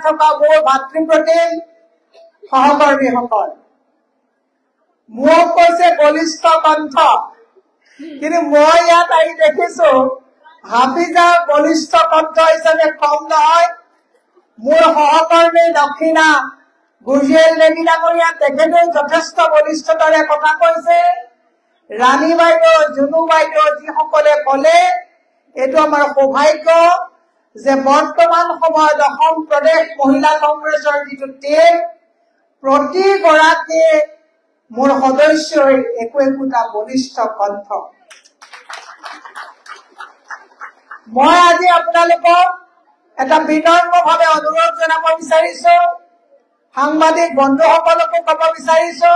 থকা মোৰ ভাতৃপ্ৰতিম সহকৰ্মীসকল, মোক কৈছে বলিষ্ঠ কণ্ঠ, কিন্তু মই ইয়াত আহি দেখিছো হাফিজা বলিষ্ঠ কণ্ঠ হিচাপে কম নহয়। মোৰ সহকৰ্মী দক্ষিণা গুৰজেল দেৱী ডাঙৰীয়া, তেখেতেও যথেষ্ট বলিষ্ঠতাৰে কথা কৈছে। ৰাণী বাইদেউ, জুনু বাইদেউ যিসকলে কলে, এইটো আমাৰ সৌভাগ্য যে বৰ্তমান সময়ত অসম প্ৰদেশ মহিলা কংগ্ৰেছৰ যিটো টিম, প্ৰতিগৰাকী মোৰ সদস্যই একোটা বলিষ্ঠ কণ্ঠ। মই আজি আপোনালোকক এটা বিনম্ৰভাৱে অনুৰোধ জনাব বিচাৰিছো, সাংবাদিক বন্ধুসকলকো কব বিচাৰিছো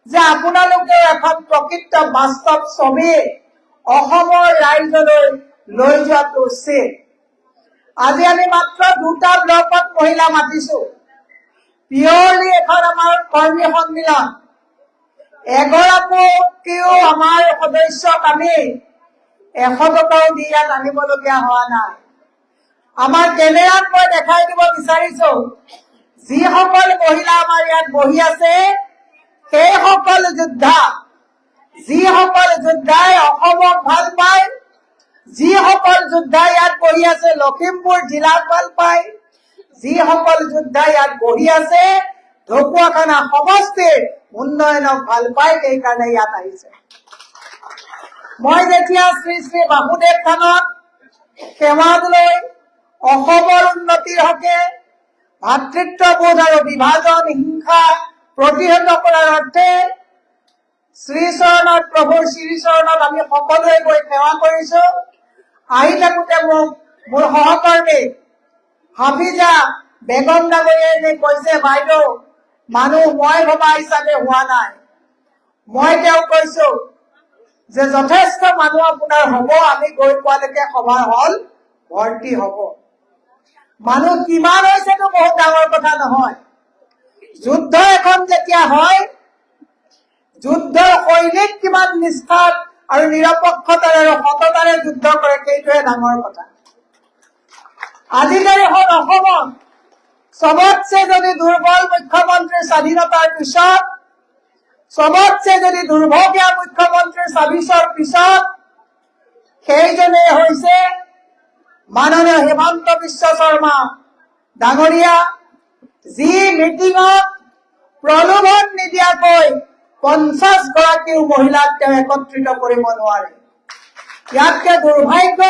যে আপোনালোকেও এখন প্ৰকৃত বাস্তৱ ছবি অসমৰ ৰাইজলৈ লৈ যোৱাটো উচিত। আজি আমি মাত্ৰ 2টা ব্লকত মহিলা মাতিছো, পিয়ৰলি এখন আমাৰ কৰ্মী সন্মিলন। এগৰাকীও আমাৰ সদস্যক আমি 100 টকাও দি ইয়াত আনিবলগীয়া হোৱা নাই। আমাৰ কেমেৰাত মই দেখাই দিব বিচাৰিছো, যিসকল মহিলা আমাৰ ইয়াত বহি আছে সেইসকল যোদ্ধা, যিসকল যোদ্ধাই অসমক ভাল পায়, যিসকল যোদ্ধা ইয়াত বহি আছে লখিমপুৰ জিলাক ভাল পায়, যিসকল যোদ্ধা ইয়াত বহি আছে ঢকুৱাখানা সমষ্টিৰ উন্নয়নক ভাল পায়, সেইকাৰণে ইয়াত আহিছে। মই যেতিয়া শ্ৰী শ্ৰী বাসুদেৱ থানত সেৱাত লৈ অসমৰ উন্নতিৰ হকে ভাতৃত্ববোধ আৰু বিভাজন হিংসা প্ৰতিহত কৰাৰ অৰ্থে শ্ৰীচৰণত, প্ৰভুৰ শ্ৰীচৰণত আমি সকলোৱে গৈ সেৱা কৰিছো। আহি থাকোতে মোৰ সহকৰ্মী হাফিজা বেগম ডাঙৰীয়াই কৈছে, বাইদেউ মানুহ মই ভবা হিচাপে হোৱা নাই। মই তেওঁক কৈছো যে যথেষ্ট মানুহ আপোনাৰ হব, আমি গৈ পোৱালৈকে সভাৰ হল ভৰ্তি হব। মানুহ কিমান হৈছেতো বহুত ডাঙৰ কথা নহয়। যুদ্ধ এখন যেতিয়া হয়, যুদ্ধৰ সৈনিক কিমান নিষ্ঠাত আৰু নিৰপেক্ষতাৰে আৰু সততাৰে যুদ্ধ কৰে, সেইটোহে ডাঙৰ কথা। আজিৰ তাৰিখত অসমত সবতছে যদি দুৰ্বল মুখ্যমন্ত্ৰীৰ স্বাধীনতাৰ পিছত, সবতছে যদি দুৰ্ভগীয়া মুখ্যমন্ত্ৰীৰ স্বাভিছৰ পিছত সেইজনে হৈছে মাননীয় হিমন্ত বিশ্ব শৰ্মা ডাঙৰীয়া, যি মিটিঙত প্ৰলোভন নিদিয়াকৈ 50 গৰাকীও মহিলাক তেওঁ একত্ৰিত কৰিব নোৱাৰে। ইয়াতকে দুৰ্ভাগ্য,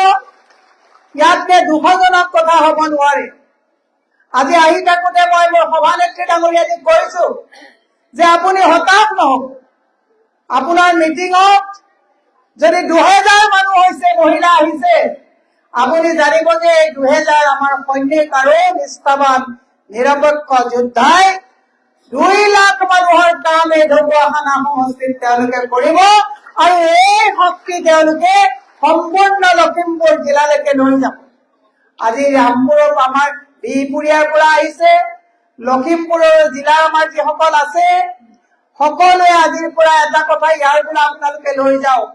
ইয়াতকে দুখজনক কথা হব নোৱাৰে। আজি আহি থাকোতে মই মোৰ সভানেত্ৰী ডাঙৰীয়াক কৈছো যে আপুনি হতাশ নহব। আপোনাৰ মিটিঙত যদি 2000 মানুহ হৈছে, মহিলা আহিছে, আপুনি জানিব যে এই 2000 আমাৰ সৈনিক আৰু নিষ্ঠাবান নিৰপেক্ষ যোদ্ধাই 2 লাখ মানুহৰ কাম এই ঢকুৱাখানা সমষ্টিত তেওঁলোকে কৰিব, আৰু এই শক্তি তেওঁলোকে সম্পূৰ্ণ লখিমপুৰ জিলালৈকে লৈ যাব। আজি ৰামপুৰৰ আমাৰ বিহপুৰীয়াৰ পৰা আহিছে, লখিমপুৰৰ জিলাৰ আমাৰ যিসকল আছে সকলোৱে আজিৰ পৰা এটা কথা ইয়াৰ পৰা আপোনালোকে লৈ যাওক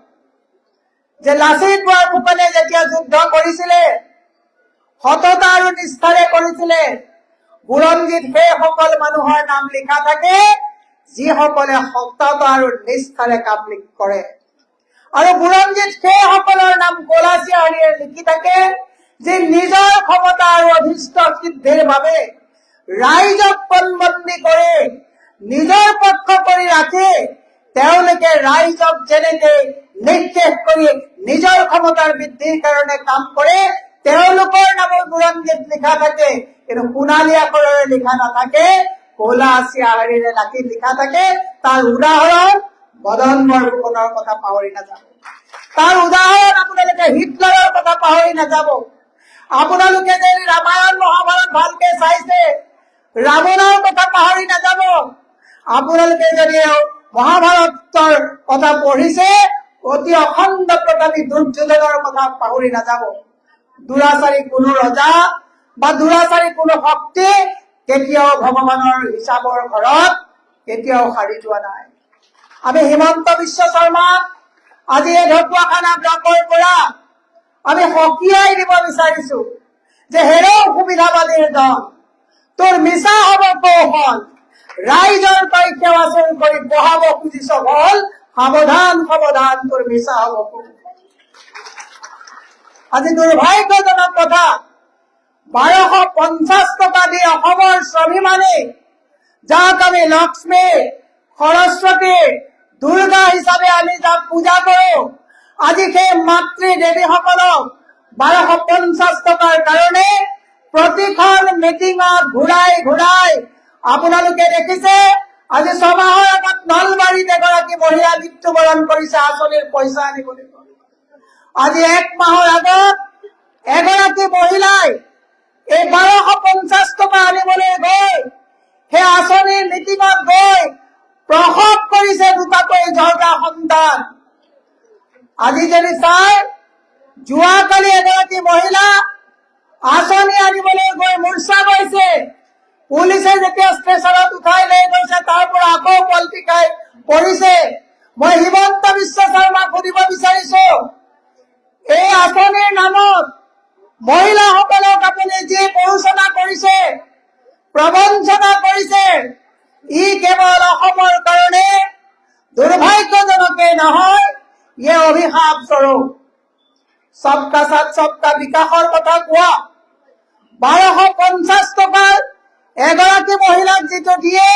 যে লাচিত বৰফুকনে যেতিয়া যুদ্ধ কৰিছিলে, সততা আৰু নিষ্ঠাৰে কৰিছিলে, বুৰঞ্জীত সেইসকল মানুহৰ নাম লিখা থাকে যিসকলে সততা আৰু নিষ্ঠাৰে কাম কৰে। আৰু বুৰঞ্জীত সেইসকলৰ নাম কলাচিয়াৰীয়ে লিখি থাকে যে নিজৰ ক্ষমতা আৰু অধিষ্ঠ সিদ্ধিৰ বাবে ৰাইজক পণবন্দী কৰি নিজৰ পক্ষ কৰি ৰাখি তেওঁলোকে ৰাইজক যেনেকে নিৰ্দেশ কৰি নিজৰ ক্ষমতাৰ বৃদ্ধিৰ কাৰণে কাম কৰে, তেওঁলোকৰ নামৰ বুৰঞ্জীত লিখা থাকে, কিন্তু সোণালী আখৰেৰে লিখা নাথাকে, কলা চিয়াহাৰীৰে লিখা থাকে। তাৰ উদাহৰণ মদন বৰফুকনৰ কথা পাহৰি নাযাব। তাৰ উদাহৰণ আপোনালোকে হিটলাৰৰ কথা পাহৰি নাযাব। আপোনালোকে যে ৰামায়ণ মহাভাৰত ভালকে চাইছে, ৰাৱণৰ কথা পাহৰি নাযাব। আপোনালোকে যদি মহাভাৰতৰ কথা পঢ়িছে, অতি অখণ্ড প্ৰতাপী দুৰ্যোধনৰ কথা পাহৰি নাযাব। দুৰাচাৰী কোনো ৰজা বা দুৰাচাৰী কোনো শক্তি কেতিয়াও ভগৱানৰ হিচাপৰ ঘৰত কেতিয়াও সাৰি যোৱা নাই। আমি হিমন্ত বিশ্ব শৰ্মাক আজি এই ঢকুৱাখানা ব্লকৰ পৰা আমি সকীয়াই দিব বিচাৰিছো যে হেৰৌ সুবিধাবাদীৰ দল, তোৰ মিছা হব কৌশল, ৰাইজৰ তই সেৱা চুৰ কৰি বহাব খুজিছ বল, সাৱধান সাৱধান তোৰ মিছা হব কৌশল। আজি দুৰ্ভাগ্যজনক কথা, 1250 টকা দি অসমৰ স্বাভিমানী, যাক আমি লক্ষ্মী, সৰস্বতী, দুৰ্গা হিচাপে আমি যাক পূজা কৰো, আজি সেই মাতৃ দেৱীসকলক 1250 টকাৰ কাৰণে প্ৰতিখন মিটিঙত ঘূৰাই ঘূৰাই আপোনালোকে দেখিছে। আজি 6 মাহৰ আগত নলবাৰীত এগৰাকী মহিলা মৃত্যুবৰণ কৰিছে আঁচনিৰ পইচা আনিবলৈ। আজি 1 মাহৰ আগত এগৰাকী মহিলাই এই 1250 টকা আনিবলৈ গৈ সেই আঁচনিৰ মিটিঙত গৈ প্ৰসৱ কৰিছে 2টাকৈ জৰ্দা সন্তান। আজি যদি চাই, যোৱাকালি এগৰাকী মহিলা আঁচনি আনিবলৈ গৈ মূৰ্ছা গৈছে। পুলিচে যেতিয়া ষ্টেচনত উঠাই লৈ গৈছে, তাৰ পৰা আকৌ পলটি খাই পৰিছে। মই হিমন্ত বিশ্ব শৰ্মাক সুধিব বিচাৰিছো, এই আঁচনিৰ নামত মহিলাসকলক আপুনি যি প্ৰৰোচনা কৰিছে, প্ৰবঞ্চনা কৰিছে, ই কেৱল অসমৰ কাৰণে দুৰ্ভাগ্যজনকে নহয়, ইয়ে অভিশাপ স্বৰূপ। সবকা সাথ সবকা বিকাশৰ কথা কোৱা, 1250 টকাৰ এগৰাকী মহিলাক যিটো দিয়ে,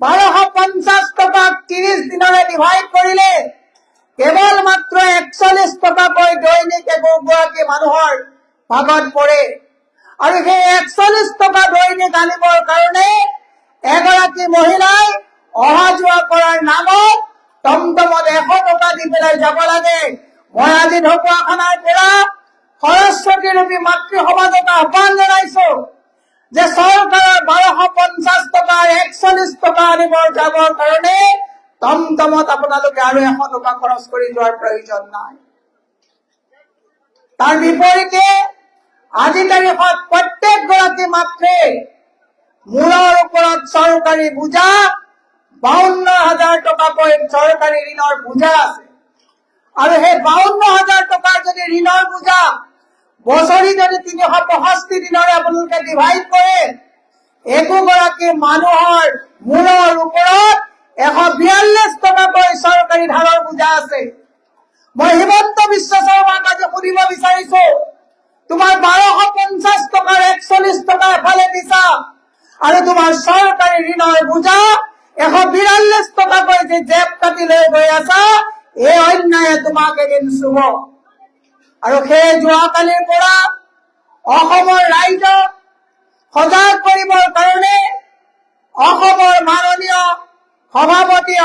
1250 টকাক 30 দিনৰে ডিভাইড কৰিলে কেৱল মাত্ৰ 41 টকাকৈ দৈনিক এগৰাকী মানুহৰ ভাগত পৰে। আৰু সেই 41 টকা দৈনিক আনিবৰ কাৰণে এগৰাকী মহিলাই অহা যোৱা কৰাৰ নামত টমটমত 100 টকা দি পেলাই যাব লাগে। মই আজি ঢকুৱাখানাৰ পৰা সৰস্বতী ৰূপী মাতৃ সমাজক আহ্বান জনাইছো যে চৰকাৰৰ 1250 টকাৰ 41 টকা আনিবৰ যাবৰ কাৰণে টমটমত আপোনালোকে আৰু 100 টকা খৰচ কৰি যোৱাৰ প্ৰয়োজন নাই। তাৰ বিপৰীতে আজি তাৰিখত প্ৰত্যেকগৰাকী মাতৃ মূৰৰ ওপৰত চৰকাৰী বোজা 52,000 টকাকৈ চৰকাৰী ঋণৰ বোজা আছে। আৰু সেই 52,000 টকাৰ যদি ঋণৰ বোজা বছৰি যদি 365 দিনৰে আপোনালোকে ডিভাইড কৰে, একোগৰাকী মানুহৰ মূৰৰ ওপৰত 142 টকাকৈ চৰকাৰী ধাৰৰ বোজা আছে। মই হিমন্ত বিশ্ব শৰ্মাক আজি সুধিব বিচাৰিছো, তোমাৰ 1250 টকাৰ 41 টকা এফালে দিছা আৰু তোমাৰ চৰকাৰী ঋণৰ বোজা 142 টকাকৈ যে জেপ কাটি লৈ গৈ আছা, এই অন্যায়ে তোমাক এদিন চুব। আৰু সেই যোৱাকালিৰ পৰা অসমৰ ৰাইজক সজাগ কৰিবৰ কাৰণে অসমৰ মাননীয় সভাপতি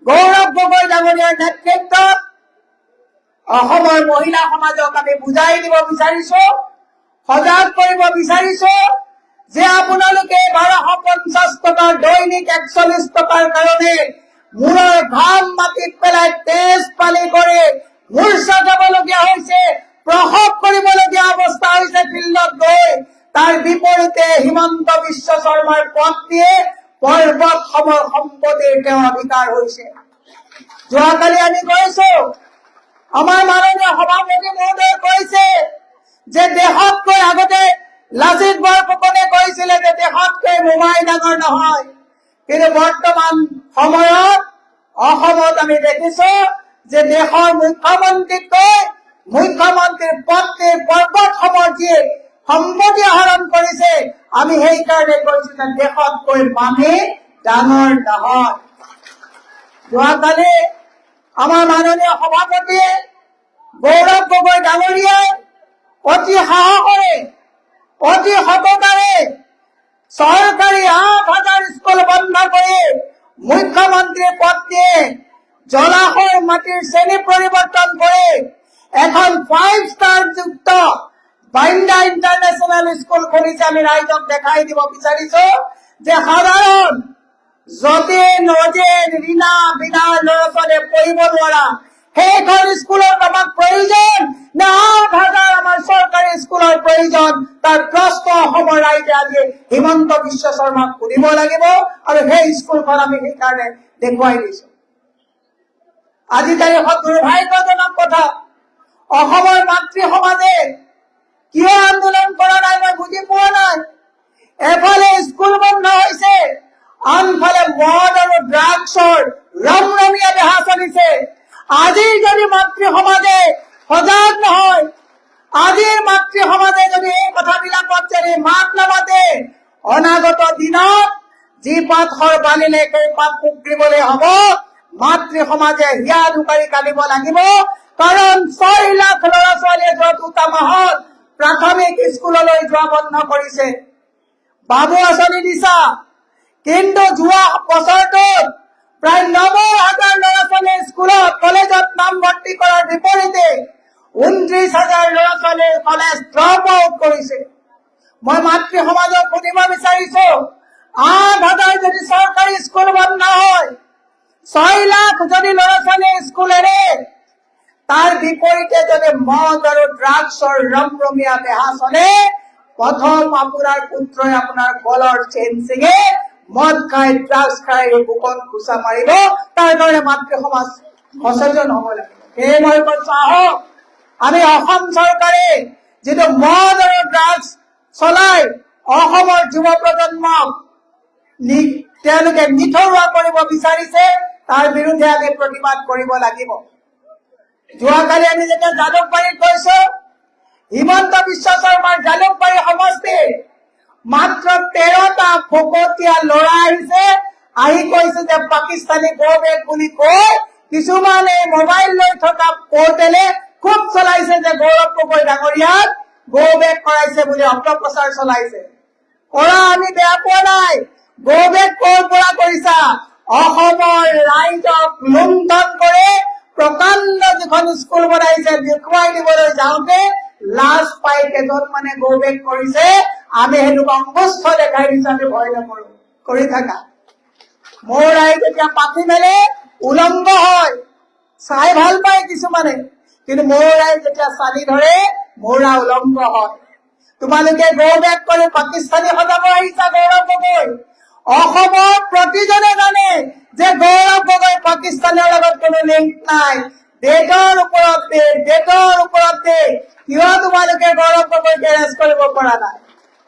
গৌৰৱ গগৈ ডাঙৰীয়াৰ নেতৃত্বত অসমৰ মহিলা সমাজক আমি বুজাই দিব বিচাৰিছো, সজাগ কৰিব বিচাৰিছো যে আপোনালোকে 1250 টকাৰ দৈনিক 41 টকাৰ কাৰণে মূৰৰ ঘাম মাটিত পেলাই তেজ পানী কৰি মূৰ্ছা যাবলগীয়া হৈছে, প্ৰসৱ কৰিবলগীয়া অৱস্থা হৈছে ফিল্ডত গৈ। তাৰ বিপৰীতে হিমন্ত বিশ্ব শৰ্মাৰ পত্নীয়ে পৰ্বত সমৰ সম্পত্তিৰ তেওঁ অধিকাৰ হৈছে। যোৱাকালি আমি কৈছো, আমাৰ মাননীয় সভাপতি মহোদয়ে কৈছে যে দেশতকৈ আগতে লাচিত বৰফুকনে কৈছিলে যে দেশতকৈ মোমাই ডাঙৰ নহয়, কিন্তু বৰ্তমান সময়ত অসমত আমি দেখিছো যে দেশৰ মুখ্যমন্ত্ৰীতকৈ মুখ্যমন্ত্ৰীৰ পত্নীৰ পৰ্বত সমৰ যি সম্পত্তি আহৰণ কৰিছে, আমি সেইকাৰণে কৈছো যে দেশতকৈ মামী ডাঙৰ নহয়। যোৱাকালি আমাৰ মাননীয় সভাপতিয়ে গৌৰৱ গগৈ ডাঙৰীয়াই অতি সাহসেৰে অতি সততাৰে চৰকাৰী 8,000 স্কুল বন্ধ কৰি মুখ্যমন্ত্ৰীৰ পত্নীয়ে জলাশয়ৰ মাটিৰ শ্ৰেণী পৰিৱৰ্তন কৰি এখন 5 ষ্টাৰ যুক্ত বাইণ্ডা ইণ্টাৰনেশ্যনেল স্কুল খুলিছে। আমি ৰাইজক দেখাই দিব বিচাৰিছো যে সাধাৰণ যতীন অজেন ৰীণা বিনা ল'ৰা ছোৱালীয়ে পঢ়িব নোৱাৰা সেইখন স্কুলৰ আমাক প্ৰয়োজন না 8,000 আমাৰ চৰকাৰী স্কুলৰ প্ৰয়োজন? তাৰ প্ৰশ্ন অসমৰ ৰাইজে আজি হিমন্ত বিশ্ব শৰ্মাক সুধিব লাগিব আৰু সেই স্কুলখন আমি সেইকাৰণে দেখুৱাই দিছো। আজি তাৰিখত দুৰ্ভাগ্যজনক কথা, অসমৰ মাতৃ সমাজে কিয় আন্দোলন কৰা নাই মই বুজি পোৱা নাই। এফালে স্কুল বন্ধ হৈছে, আনফালে মদ আৰু ড্ৰাগছৰ ৰমৰমীয়া বেহা চলিছে। আজিৰ যদি মাতৃ সমাজে সজাগ নহয়, আজিৰ মাতৃ সমাজে যদি এই কথাবিলাকত যদি মাত নামাতে, অনাগত দিনত যি পাথৰ বালিলে সেই পাত পুক্ৰিবলৈ হব। মাতৃ সমাজে হিয়া দুকাৰি কাটিব লাগিব। কাৰণ 6 লাখ ল'ৰা ছোৱালীয়ে যোৱা 2টা মাহত প্ৰাথমিক স্কুললৈ যোৱা বন্ধ কৰিছে। বাবু আঁচনি দিছা, কিন্তু যোৱা বছৰটোত প্ৰায় 90,000 ল'ৰা ছোৱালীয়ে স্কুলত কলেজত নামভৰ্তি কৰাৰ বিপৰীতে 29,000 ল'ৰা ছোৱালীয়ে কলেজ ড্ৰপ আউট কৰিছে। মই মাতৃ সমাজক সুধিব বিচাৰিছো, 8,000 যদি চৰকাৰী স্কুল বন্ধ হয়, 6 লাখ যদি ল'ৰা ছোৱালীয়ে স্কুল এৰে, তাৰ বিপৰীতে যদি মদ আৰু ড্ৰাগছৰ ৰমৰমীয়া বেহা চলে, প্ৰথম আপোনাৰ পুত্ৰই আপোনাৰ গলৰ চেইন ছিঙে মদ খাই ড্ৰাগছ খাই বুকত ঘুচা মাৰিব। তাৰ কাৰণে মাতৃ সমাজ সচেতন হব লাগিব। সেয়ে মই কৈছো, আহক আমি অসম চৰকাৰে যিটো মদ আৰু ড্ৰাগছ চলাই অসমৰ যুৱ প্ৰজন্মক তেওঁলোকে নিথৰুৱা কৰিব বিচাৰিছে, তাৰ বিৰুদ্ধে আমি প্ৰতিবাদ কৰিব লাগিব। যোৱাকালি আমি যেতিয়া জালুকবাৰীত গৈছো, হিমন্ত বিশ্ব শৰ্মাৰ জালুকবাৰী সমষ্টিৰ মাত্ৰ 13টা ভকতীয়া ল'ৰা আহিছে, আহি কৈছে যে পাকিস্তানী গো বেগ বুলি কৈ কিছুমানে মোবাইল লৈ থকা পৰ্টেলে খুব চলাইছে যে গৌৰৱ গগৈ ডাঙৰীয়াক গো বেগ কৰাইছে বুলি অপপ্ৰচাৰ চলাইছে। কৰা আমি বেয়া পোৱা নাই, গো বেগ কৰ পৰা কৰিছা? অসমৰ ৰাইজক লুণ্ঠন কৰে প্ৰকাণ্ড যিখন স্কুল বনাইছে দেখুৱাই দিবলৈ যাওঁতে লাজ পাই কেইজনমানে গো বেগ কৰিছে। আমি সেইটোক অংগুষ্ঠ দেখাই দিছো, আমি ভয় নকৰো, কৰি থাকা। মৌৰাই যেতিয়া পাখি মেলে উলংগ হয়, চাই ভাল পায় কিছুমানে, কিন্তু মৌৰাই যেতিয়া চালি ধৰে মৌৰা উলংগ হয়। তোমালোকে গো বেগ কৰি পাকিস্তানী সজাব আহিছা গৌৰৱ গগৈ। অসমৰ প্ৰতিজনে জানে যে গৌৰৱ গগৈ পাকিস্তানৰ লগত কোনো লিংক নাই। দেশৰ ওপৰত কিয় তোমালোকে গৌৰৱ গগৈক এৰেষ্ট কৰিব পৰা নাই?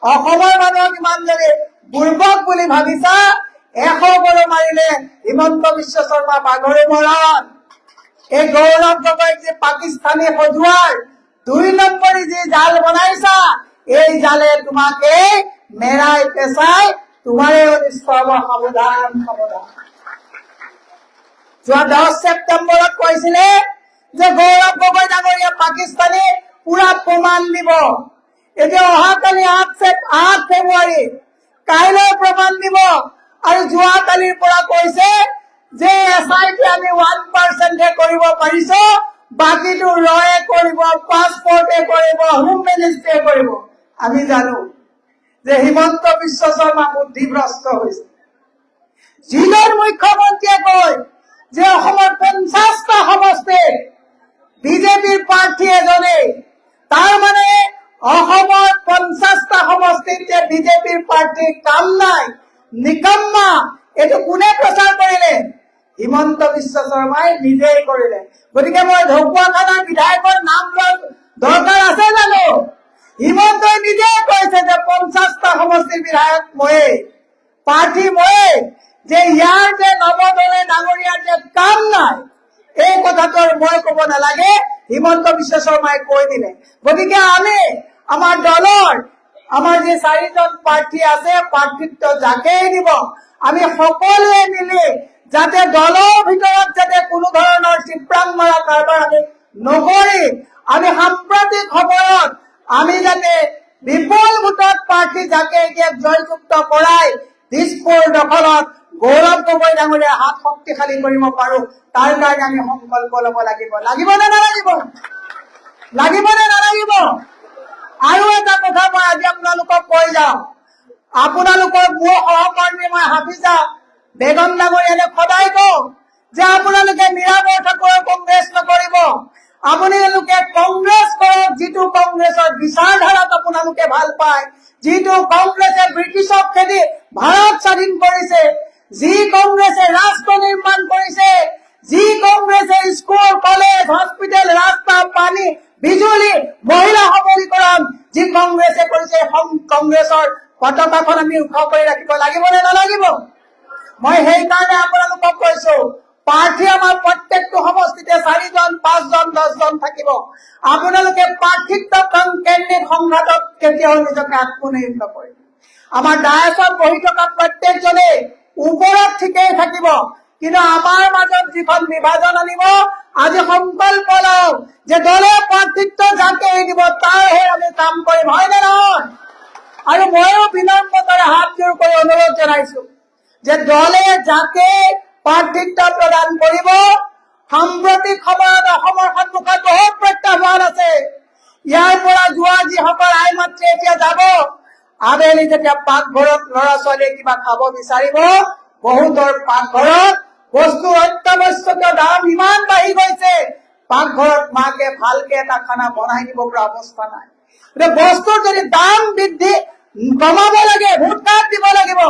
অসমৰ মানুহক ইমান যদি বুৰ্বক বুলি ভাবিছা, 100 গৰু মাৰিলে হিমন্ত বিশ্ব শৰ্মা বাঘৰে মৰণ। এই গৌৰৱ গগৈক যে পাকিস্তানী সজোৱাৰ 2 নম্বৰী যি জাল বনাইছা, এই জালে তোমাকে মেৰাই পেচাই তোমাৰে অনিষ্ট হব। সাৱধান সাৱধান। যোৱা 10 ছেপ্টেম্বৰত কৈছিলে যে গৌৰৱ গগৈ ডাঙৰীয়া পাকিস্তানী পুৰা প্ৰমাণ দিব। এতিয়া অহাকালি 8 ফেব্ৰুৱাৰী, কাইলৈ প্ৰমাণ দিব। আৰু যোৱাকালিৰ পৰা কৈছে যে SIT আমি 1% কৰিব পাৰিছো, বাকীটো ৰয়ে কৰিব, পাছপৰ্টে কৰিব, হোম মিনিষ্ট্ৰীয়ে কৰিব। আমি জানো যে হিমন্ত বিশ্ব শৰ্মা বুদ্ধিভ্ৰষ্ট হৈছে। যিজন মুখ্যমন্ত্ৰীয়ে কয় যে অসমৰ 50টা সমষ্টিত বিজেপিৰ প্ৰাৰ্থী এজনে, তাৰ মানে অসমৰ 50টা সমষ্টিত যে বিজেপিৰ প্ৰাৰ্থীৰ কাম নাই, নিকাম্মা, এইটো কোনে প্ৰচাৰ কৰিলে? হিমন্ত বিশ্ব শৰ্মাই নিজেই কৰিলে। গতিকে মই ঢকুৱাখানাৰ বিধায়কৰ নাম লোৱাৰ দৰকাৰ আছে জানো? হিমন্তই নিজে কৈছে যে 50টা সমষ্টিৰ বিধায়ক ময়ে, প্ৰাৰ্থী ময়ে, যে ইয়াৰ যে নৱদলে ডাঙৰীয়াৰ যে কাম নাই, এই কথাটো মই কব নালাগে, হিমন্ত বিশ্ব শৰ্মাই কৈ দিলে। গতিকে আমি আমাৰ দলৰ আমাৰ যে 4জন প্ৰাৰ্থী আছে, প্ৰাৰ্থিত্ব যাকেই দিব, আমি সকলোৱে মিলি যাতে দলৰ ভিতৰত যাতে কোনো ধৰণৰ চিপ্ৰাং মৰা কাৰবাৰ আমি নকৰি, আমি সাম্প্ৰতিক সময়ত আমি যাতে বিপুল ভোটত প্ৰাৰ্থী যাকে জয়যুক্ত কৰাই দিছপুৰ দখলত গৌৰৱ গগৈ ডাঙৰীয়া হাত শক্তিশালী কৰিব পাৰো, তাৰ কাৰণে আমি সংকল্প লব লাগিব। লাগিব নে নালাগিব? লাগিব নে নালাগিব? আৰু এটা কথা মই আজি আপোনালোকক কৈ যাওঁ, আপোনালোকৰ মোৰ সহকৰ্মী মই হাফিজা বেগম ডাঙৰীয়ালে সদায় কওঁ যে আপোনালোকে মীৰাবৰ ঠাকুৰৰ কংগ্ৰেছ নকৰিব, আপোনালোকে কংগ্ৰেছ কৰক যিটো কংগ্ৰেছৰ বিচাৰধাৰাত আপোনালোকে ভাল পায়, যিটো কংগ্ৰেছে ব্ৰিটিছক খেদি ভাৰত স্বাধীন কৰিছে, যি কংগ্ৰেছে ৰাষ্ট্ৰ নিৰ্মাণ কৰিছে, যি কংগ্ৰেছে স্কুল কলেজ হস্পিটেল ৰাস্তা পানী বিজুলী মহিলা সবলীকৰণ যি কংগ্ৰেছে কৰিছে, কংগ্ৰেছৰ পতাকাখন আমি ওখ কৰি ৰাখিব লাগিব নে নালাগিব? মই সেইকাৰণে আপোনালোকক কৈছো, প্ৰাৰ্থী আমাৰ প্ৰত্যেকটো সমষ্টিতে 4 জন 5 জন 10 জন থাকিব। আপোনালোকে প্ৰাৰ্থিত্ব কেন্দ্ৰিক সংঘাতত কেতিয়াও নিজকে আত্মনিয়োগ নকৰিব। আমাৰ ডায়াছত বহি থকা প্ৰত্যেকজনে ওপৰত ঠিকেই থাকিব, কিন্তু আমাৰ মাজত যিখন বিভাজন আনিব, আজি সংকল্প লওঁ যে দলে প্ৰাৰ্থিত্ব যাকে দিব তাৰহে আমি কাম কৰিম, হয়নে নহয়? আৰু ময়ো বিনম্ৰতাৰে হাত জোৰ কৰি অনুৰোধ জনাইছো যে দলে যাকে প্ৰাৰ্থিত্ব প্ৰদান কৰিব, সাম্প্ৰতিক সময়ত অসমৰ সন্মুখত বহুত প্ৰত্যাহ্বান আছে। ইয়াৰ পৰা যোৱা যিসকল আই মাতৃ এতিয়া যাব, আবেলি যেতিয়া পাকঘৰত ল'ৰা ছোৱালীয়ে কিবা খাব বিচাৰিব, বহুতৰ পাকঘৰত বস্তু অত্যাৱশ্যকীয় দাম ইমান বাঢ়ি গৈছে, পাকঘৰত মাকে ভালকে এটা খানা বনাই দিব পৰা অৱস্থা নাই। বস্তুৰ যদি দাম বৃদ্ধি কমাব লাগে, ভোট কাৰ্ড দিব লাগিব,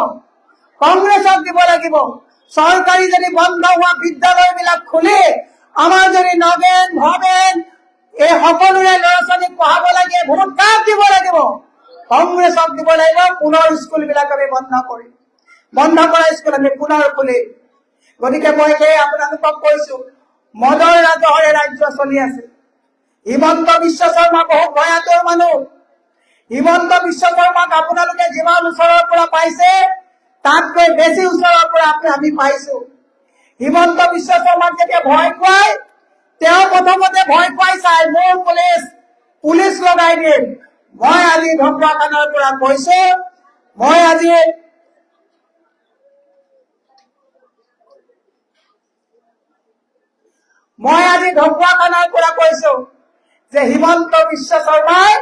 কংগ্ৰেছক দিব লাগিব। চৰকাৰী যদি বন্ধ হোৱা বিদ্যালয়বিলাক খুলি আমাৰ যদি নগেন ভৱেন এই সকলোৰে ল'ৰা ছোৱালীক পঢ়াব লাগে, ভোট কাৰ্ড দিব লাগিব, কংগ্ৰেছক দিব লাগিব। পুনৰ স্কুলবিলাক আমি বন্ধ কৰিম, বন্ধ কৰা স্কুল আমি পুনৰ খুলিম। গতিকে মই সেই আপোনালোকক কৈছো, মদৰ ৰাজহৰে ৰাজ্য চলি আছে। হিমন্ত বিশ্ব শৰ্মা বহু ভয়াতুৰ মানুহ। হিমন্ত বিশ্ব শৰ্মাক আপোনালোকে যিমান ওচৰৰ পৰা পাইছে, তাতকৈ বেছি ওচৰৰ পৰা আমি পাইছো। হিমন্ত বিশ্ব শৰ্মাক যেতিয়া ভয় খুৱাই, তেওঁ প্ৰথমতে ভয় খুৱাই চাই মোৰ পুলিচ লগাই দিম। মই আজি ঢকুৱাখানাৰ পৰা কৈছো, মই আজি ঢকুৱাখানাৰ পৰা কৈছো যে হিমন্ত বিশ্ব শৰ্মাই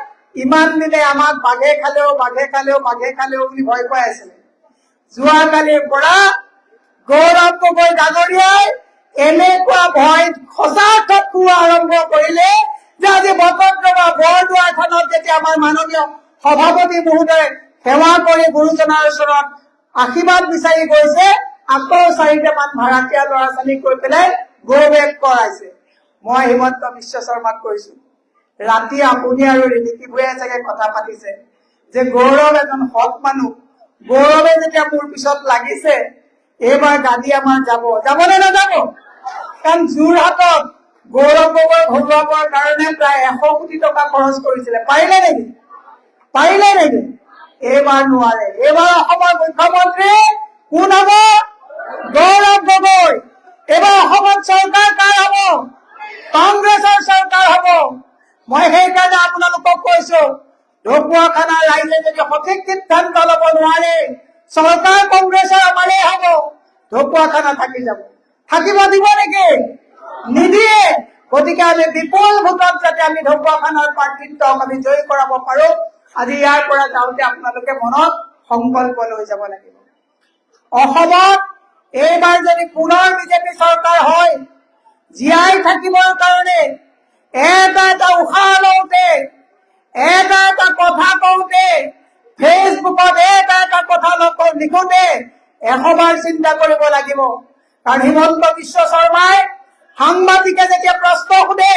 ইমান দিনে আমাক বাঘে খালেও বুলি ভয় খুৱাই আছিলে। যোৱাকালিৰ পৰা গৌৰৱ গগৈ ডাঙৰীয়াই এনেকুৱা ভয় সঁচা খুওৱা আৰম্ভ কৰিলে যে আজি বকদ্ৰৱা বৰদোৱাৰখনত যেতিয়া আমাৰ মাননীয় সভাপতি মহোদয়ে সেৱা কৰি গুৰুজনাৰ ওচৰত আশীৰ্বাদ বিচাৰি গৈছে, আকৌ 4টামান ভাড়াতীয়া ল'ৰা ছোৱালীক কৈ পেলাই গো বেক কৰাইছে। মই হিমন্ত বিশ্ব শৰ্মাক কৈছো, ৰাতি আপুনি আৰু ৰিণিকী ভূঞাই চাগে কথা পাতিছে যে গৌৰৱ এজন সৎ মানুহ, গৌৰৱে যেতিয়া মোৰ পিছত লাগিছে, এইবাৰ গাদী আমাৰ যাবনে নাযাব? কাৰণ যোৰহাটত গৌৰৱ গগৈ ঘৰুৱাবৰ কাৰণে প্ৰায় 100 কোটি টকা খৰচ কৰিছিলে। পাৰিলে নেকি? এইবাৰ নোৱাৰে। এইবাৰ অসমৰ মুখ্যমন্ত্ৰী কোন হব? গৌৰৱ গগৈ। এইবাৰ অসমত চৰকাৰ কাৰ হব? কংগ্ৰেছৰ চৰকাৰ হব। মই সেইকাৰণে আপোনালোকক কৈছো, ঢকুৱাখানাৰ ৰাইজে যদি সঠিক সিদ্ধান্ত লব নোৱাৰে, চৰকাৰ কংগ্ৰেছৰ আমাৰেই হব, ঢকুৱাখানা থাকি যাব। থাকিব দিব নেকি? নিদিয়ে। গতিকে আমি বিপুল ভোটত যাতে আমি ঢকুৱাখানাৰ প্ৰাৰ্থিত্বক আমি জয়ী কৰাব পাৰো, আজি ইয়াৰ পৰা যাওঁতে আপোনালোকে মনত সংকল্প লৈ যাব লাগিব। অসমত এইবাৰ যদি পুনৰ বিজেপি চৰকাৰ হয়, জীয়াই থাকিবৰ কাৰণে এটা উশাহ লওঁতে, এটা কথা কওঁতে, ফেচবুকত এটা কথা লিখোতে 100 বাৰ চিন্তা কৰিব লাগিব। কাৰণ হিমন্ত বিশ্ব শৰ্মাই সাংবাদিকে যেতিয়া প্ৰশ্ন সোধে,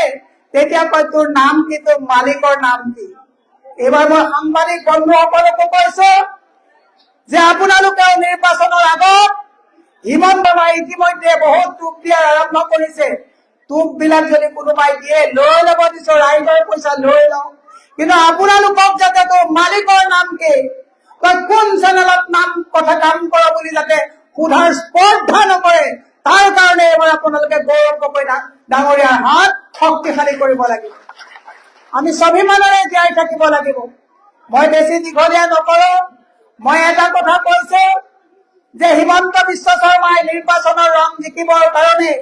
তেতিয়া কয় তোৰ নাম কি, তোৰ মালিকৰ নাম কি? এইবাৰ মই সাংবাদিক বন্ধুসকলকো কৈছো যে আপোনালোকেও নিৰ্বাচনৰ আগত হিমন্ত শৰ্মাই ইতিমধ্যে বহুত টোপ দিয়াৰ আৰম্ভ কৰিছে। টোপবিলাক যদি কোনোবাই দিয়ে লৈ ল'ব দিছো, ৰাইজৰ পইচা লৈ লওঁ, কিন্তু আপোনালোকক যাতে তোৰ মালিকৰ নাম কি, তই কোন চেনেলত কাম কৰ বুলি যাতে সোধাৰ স্পৰ্ধা নকৰে, তাৰ কাৰণে এবাৰ আপোনালোকে গৌৰৱ গগৈ ডাঙৰীয়াৰ হাত শক্তিশালী কৰিব লাগিব। আমি স্বাভিমানেৰে জীয়াই থাকিব লাগিব। মই বেছি দীঘলীয়া নকৰো। মই এটা কথা কৈছো যে হিমন্ত বিশ্ব শৰ্মাই নিৰ্বাচনৰ ৰং জিকিবৰ কাৰণে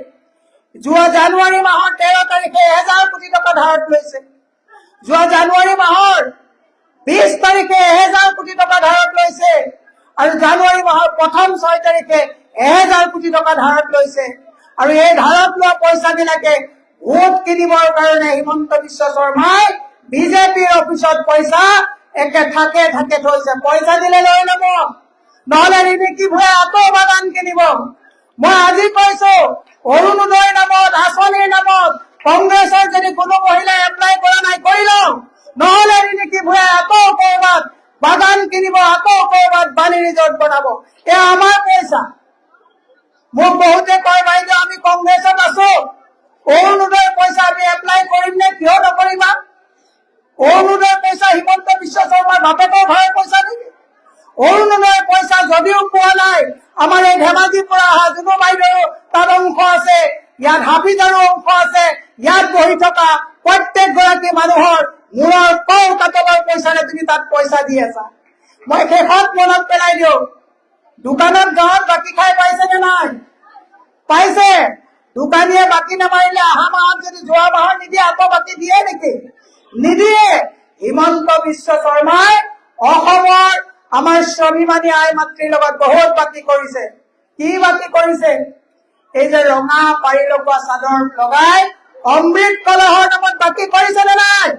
যোৱা জানুৱাৰী মাহৰ 13 তাৰিখে 1000 কোটি টকা ধাৰত লৈছে। যোৱা জানুৱাৰী মাহৰ 20 তাৰিখে 1000 কোটি টকা ধাৰত লৈছে, আৰু জানুৱাৰী মাহৰ প্ৰথম 6 তাৰিখে 1000 কোটি টকা ধাৰত লৈছে। আৰু এই ধাৰত লোৱা পইচাবিলাকে ভোট কিনিবৰ কাৰণে হিমন্ত বিশ্ব শৰ্মাই বিজেপিৰ অফিচত পইচা থাকে থৈছে। পইচা দিলে লৈ ল'ব, নহলে ৰিণিকী ভূঞাই আকৌ বাগান কিনিব। মই আজি কৈছো, অৰুণোদয়ৰ নামত, আঁচনিৰ নামত কংগ্ৰেছৰ যদি কোনো মহিলাই এপ্লাই কৰা নাই কৰি লওঁ, নহলে ৰিণিকী ভূঞাই আকৌ কৰবাত বাগান কিনিব, আকৌ কৰবাত বালি ৰিজৰ্ট বনাব। এয়া আমাৰ পইচা। মোক বহুতে কয়, বাইদেউ আমি কংগ্ৰেছত আছো, অৰুণোদয় পইচা আমি এপ্লাই কৰিম নে? কিয় নকৰিবা? অৰুণোদয় পইচা হিমন্ত বিশ্ব শৰ্মাৰ বাপেকৰ ঘৰৰ পইচা নেকি? অৰুণোদয় পইচা যদিও পোৱা নাই, আমাৰ এই ধেমাজিৰ পৰা অহা যুৱ বাইদেউ তাত অংশ আছে, ইয়াত হাফিজাৰো অংশ আছে, ইয়াত বহি থকা প্ৰত্যেকগৰাকী মানুহৰ মূৰৰ কৰ কাটলৰ পইচাৰে তুমি তাত পইচা দি আছা। মই শেষত মনত পেলাই দিওঁ, দোকানত গাঁৱত বাকী খাই পাইছে নে নাই? পাইছে। দোকানীয়ে বাকী নামাৰিলে অহা মাহত যদি যোৱা মাহত নিদিয়ে আকৌ বাকী দিয়ে নেকি? নিদিয়ে। হিমন্ত বিশ্ব শৰ্মাই অসমৰ আমাৰ স্বাভিমানী আই মাতৃৰ লগত বহুত বাকী কৰিছে। কি বাকী কৰিছে? এই যে ৰঙা পাৰি লগোৱা চাদৰ লগাই অমৃত কলহৰ নামত বাকী কৰিছে নে নাই?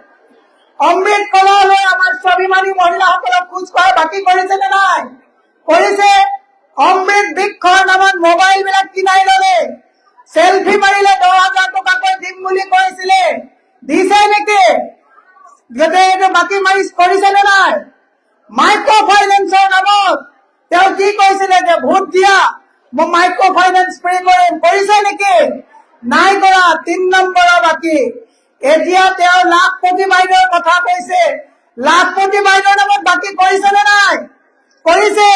অমৃত কলহ লৈ আমাৰ স্বাভিমানী মহিলাসকলক খোজ কঢ়া বাকী কৰিছে নে নাই? কৰিছে। অমৃত বৃক্ষৰ নামত মোবাইল বিলাক কিনাই ললে, সেলফি মাৰিলে 10,000 টকাকৈ দিম বুলি কৈছিলে, দিছে নেকি? এইটো বাকী মাৰি কৰিছে নে নাই? মাইক্ৰ ফাইনেন্সৰ নামত তেওঁ কি কৈছিলে যে ভোট দিয়া মই মাইক্ৰ ফাইনেন্স ফ্ৰী কৰিম, কৰিছে নেকি? নাই কৰা। 3 নম্বৰৰ বাকী। এতিয়া তেওঁ লাখপতি বাইদেউৰ কথা কৈছে, লাখপতি বাইদেউৰ নামত বাকী কৰিছে নে নাই? কৰিছে।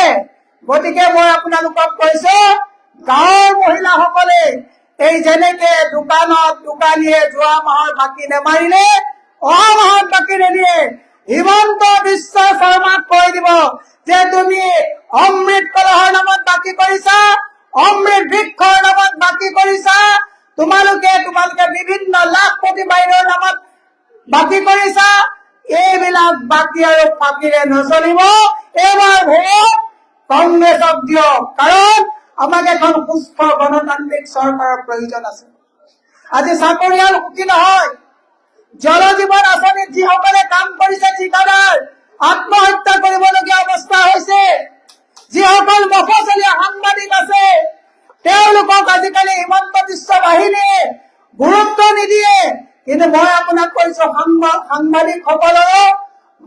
গতিকে মই আপোনালোকক কৈছো, গাঁৱৰ মহিলাসকলে এই যেনেকে দোকানত দোকানীয়ে যোৱা মাহৰ বাকী নেমাৰিলে অহা মাহত বাকী নিদিয়ে, হিমন্ত বিশ্ব শৰ্মাক কৈ দিব যে তুমি অমৃত কলহৰ নামত বাকী কৰিছা, অমৃত বৃক্ষৰ নামত বাকী কৰিছা, তোমালোকে বিভিন্ন লাখপতি বাইদেউৰ নামত বাকী কৰিছা। এইবিলাক বাকী আৰু ফাঁকিৰে নচলিব। এইবাৰ ভোট কংগ্ৰেছক দিয়ক, কাৰণ আমাক এখন সুস্থ গণতান্ত্ৰিক চৰকাৰৰ প্ৰয়োজন আছে। আজি চাকৰিয়াল সুখী নহয়। জল জীৱন আঁচনিত যিসকলে কাম কৰিছে ঠিকাদাৰ আত্মহত্যা কৰিবলগীয়া অৱস্থা হৈছে। যিসকল মফচলীয়া সাংবাদিক আছে তেওঁলোকক আজিকালি হিমন্ত বিশ্ব বাহিনীয়ে গুৰুত্ব নিদিয়ে। কিন্তু মই আপোনাক কৈছো, সাংবাদিকসকলৰো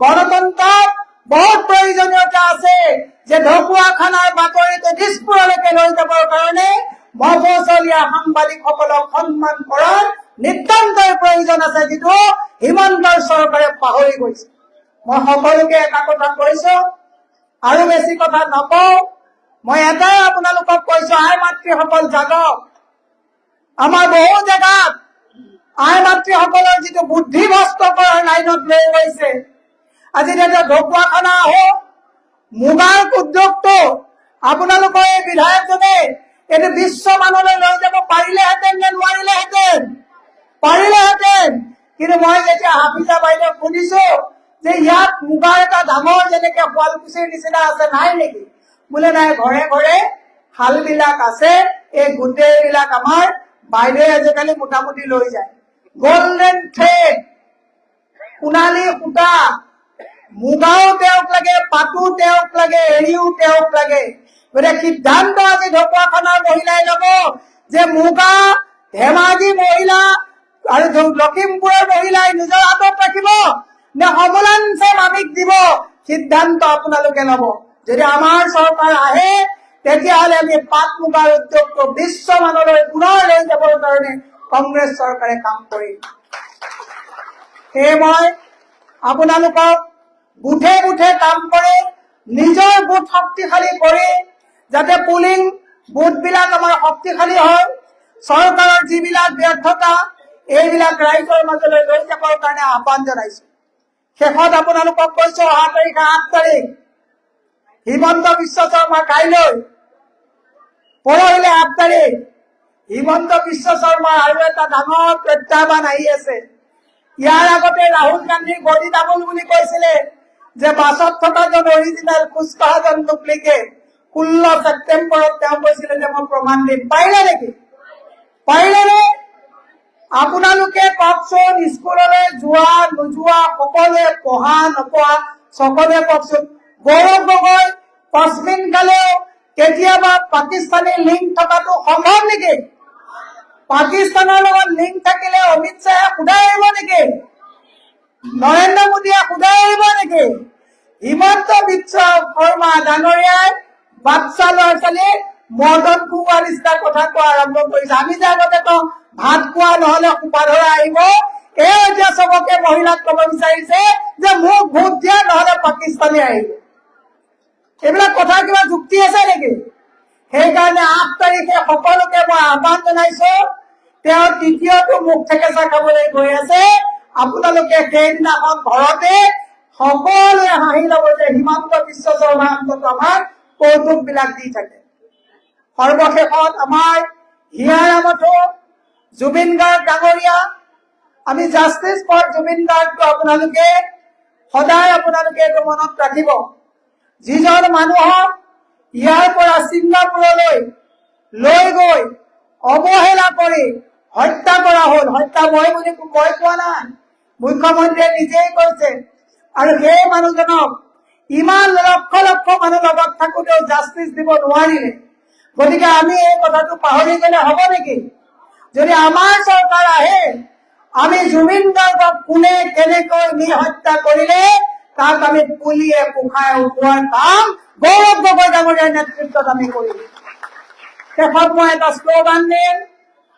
গণতন্ত্ৰত বহুত প্ৰয়োজনীয়তা আছে যে ঢকুৱাখানাৰ বাতৰিটো দিছপুৰলৈকে লৈ যাবৰ কাৰণে মফচলীয়া সাংবাদিকসকলক সন্মান কৰাৰ নিতান্তই প্ৰয়োজন আছে, যিটো হিমন্তৰ চৰকাৰে পাহৰি গৈছে। মই সকলোকে এটা কথা কৈছো, আৰু বেছি কথা নকওঁ। মই এটাই আপোনালোকক কৈছো, আই মাতৃসকল জাগক। আমাৰ বহু জেগাত আই মাতৃসকলৰ যিটো বুদ্ধি ভ্ৰষ্ট কৰাৰ লাইনত লৈ গৈছে। আজি যেতিয়া ঢকুৱাখানা আহো, মুগাৰ উদ্যোগটো আপোনালোকৰ এই বিধায়কজনে এইটো বিশ্বমানলৈ লৈ যাব পাৰিলেহেঁতেন নে নোৱাৰিলেহেঁতেন? পাৰিলেহেঁতেন। কিন্তু মই যেতিয়া হাফিজা বাইদেউক শুনিছো যে ইয়াত মুগাৰ এটা ডাঙৰ যেনেকে শুৱালকুছিৰ নিচিনা আছে, নাই নেকি? বোলে নাই, ঘৰে ঘৰে শাল বিলাক আছে, এই গোটেইবিলাক আমাৰ বাইদেৱে আজিকালি মোটামুটি লৈ যায়। গোল্ডেন থ্ৰেড, সোণালী সূতা, মুগাও তেওঁক লাগে, পাতো তেওঁক লাগে, এৰিও তেওঁক লাগে। গতিকে সিদ্ধান্ত আজি ঢকুৱাখানাৰ মহিলাই ল'ব যে মুগা ধেমাজি মহিলা আৰু লখিমপুৰৰ মহিলাই নিজৰ হাতত ৰাখিব নে সমলাঞ্চে মামিক দিব, সিদ্ধান্ত আপোনালোকে ল'ব। যদি আমাৰ চৰকাৰ আহে তেতিয়াহ'লে আমি পাট মুগাৰ উদ্যোগটো বিশ্বমানলৈ পুনৰ লৈ যাবৰ কাৰণে কংগ্ৰেছ চৰকাৰে কাম কৰিম। সেয়ে মই আপোনালোকক বুথে বুথে কাম কৰে, নিজৰ বুথ শক্তিশালী কৰি যাতে পুলিং বুথবিলাক আমাৰ শক্তিশালী হয়, চৰকাৰৰ যিবিলাক ব্যৰ্থতা এইবিলাক ৰাইজৰ মাজলৈ লৈ যাবৰ কাৰণে আহ্বান জনাইছো। শেষত আপোনালোকক কৈছো, অহা তাৰিখ 8 তাৰিখ হিমন্ত বিশ্ব শৰ্মা, কাইলৈ পৰহিলে 8 তাৰিখ হিমন্ত বিশ্ব শৰ্মাৰ আৰু এটা ডাঙৰ প্ৰত্যাহ্বান আহি আছে। ইয়াৰ আগতে ৰাহুল গান্ধীৰ বডি ডাবল বুলি কৈছিলে যে বাছত থকাজন অৰিজিনেল, খোজকঢ়াজন ডুপ্লিকেট। 16 ছেপ্টেম্বৰত তেওঁ কৈছিলে যে মই প্ৰমাণ দিম। পাৰিলে নেকি? পাৰিলেনে? আপোনালোকে কওকচোন, স্কুললৈ যোৱা নোযোৱা সকলোৱে, পঢ়া নপঢ়া সকলোৱে কওকচোন। গৌৰৱ গগৈ পশ্চিম কালেও কেতিয়াবা পাকিস্তানী লিংক থকাটো সম্ভৱ নেকি? পাকিস্তানৰ লগত লিংক থাকিলে অমিত শ্বাহে সোধাই আহিব নেকি? নৰেন্দ্ৰ মোদীয়ে সোধাই আহিব নেকি? হিমন্ত বিশ্ব শৰ্মা ডাঙৰীয়াই বাচ্চা ল'ৰা ছোৱালীক মৰ্দন খুওৱাৰ নিচিনা কথা কোৱা আৰম্ভ কৰিছে। আমি যে আগতে কওঁ ভাত খোৱা নহলে সোপা ধৰা আহিব, এই এতিয়া চবকে মহিলাক কব বিচাৰিছে যে মোক ভোট দিয়া নহলে পাকিস্তানী আহিব। এইবিলাক কথা কিবা যুক্তি আছে নেকি? সেইকাৰণে 8 তাৰিখে সকলোকে মই আহ্বান জনাইছো, তেওঁ তৃতীয়টো মুখ থেকেচা খাবলৈ গৈ আছে। আপোনালোকে সেইদিনাখন ঘৰতে সকলোৱে হাঁহি ল'ব যে হিমন্ত বিশ্ব শৰ্মা অন্তত আমাৰ কৌতুক বিলাক দি থাকে। সৰ্বশেষত আমাৰ হিয়াৰ মঠো জুবিন গাৰ্গ ডাঙৰীয়া, আমি জাষ্টিছ ফৰ জুবিন গাৰ্গটো আপোনালোকে সদায় এইটো মনত ৰাখিব। যিজন মানুহক ইয়াৰ পৰা ছিংগাপুৰলৈ লৈ গৈ অৱহেলা কৰি হত্যা কৰা হ'ল, হত্যা মই কোৱা নাই, মুখ্যমন্ত্ৰীয়ে নিজেই কৈছে। আৰু সেই মানুহজনক ইমান লক্ষ লক্ষ মানুহ লগত থাকোঁতেও জাষ্টিছ দিব নোৱাৰিলে। গতিকে আমি এই কথাটো পাহৰি গলে হ'ব নেকি? যদি আমাৰ চৰকাৰ আহে, আমি জুবিন গাৰ্গক কোনে কেনেকৈ নি হত্যা কৰিলে তাক আমি পুলিয়ে পোখাই উঠোৱাৰ কাম গৌৰৱ গগৈ ডাঙৰীয়াৰ নেতৃত্বত আমি কৰিম। শেষত মই এটা শ্লোগান দিম,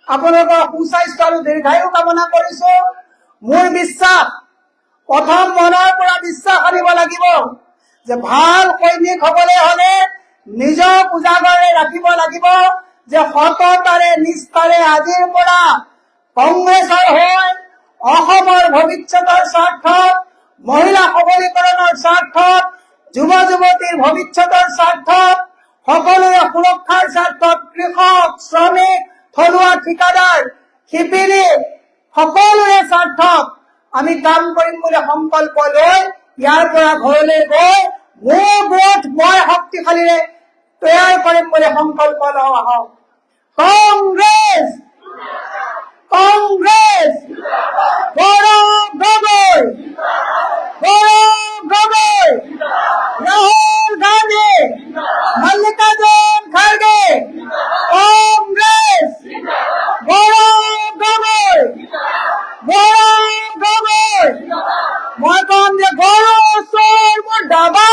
আপোনালোকৰ সুস্বাস্থ্য আৰু দীৰ্ঘায়ু কামনা কৰিছো। মোৰ বিশ্বাস, প্ৰথম মনৰ পৰা বিশ্বাস আনিব লাগিব যে ভাল সৈনিক হবলৈ হলে নিজক উজাগৰে ৰাখিব লাগিব যে সততাৰে নিষ্ঠাৰে আজিৰ পৰা কংগ্ৰেছৰ হৈ অসমৰ ভৱিষ্যতৰ স্বাৰ্থত, মহিলা সবলীকৰণৰ স্বাৰ্থত, যুৱ যুৱতীৰ ভৱিষ্যতৰ স্বাৰ্থত, সকলোৰে সুৰক্ষাৰ স্বাৰ্থত, কৃষক, শ্ৰমিক, থলুৱা ঠিকাদাৰ, শিপিনী সকলোৰে স্বাৰ্থত আমি কাম কৰিম বুলি সংকল্প লৈ ইয়াৰ পৰা ঘৰলৈ গৈ মোৰ গোট মই শক্তিশালীৰে তৈয়াৰ কৰিম বুলি সংকল্প লওঁ। আহক কংগ্ৰেছ, কংগ্ৰেছ, গৌৰৱ গগৈ, গৌৰৱ গগৈ, ৰাহুল গান্ধী, মল্লিকাৰ্জুন খাৰ্গে, কংগ্ৰেছ, গৌৰৱ গগৈ, গৌৰৱ গগৈ। মই কম যে গৌৰৱ চোৰ মোৰ দাবা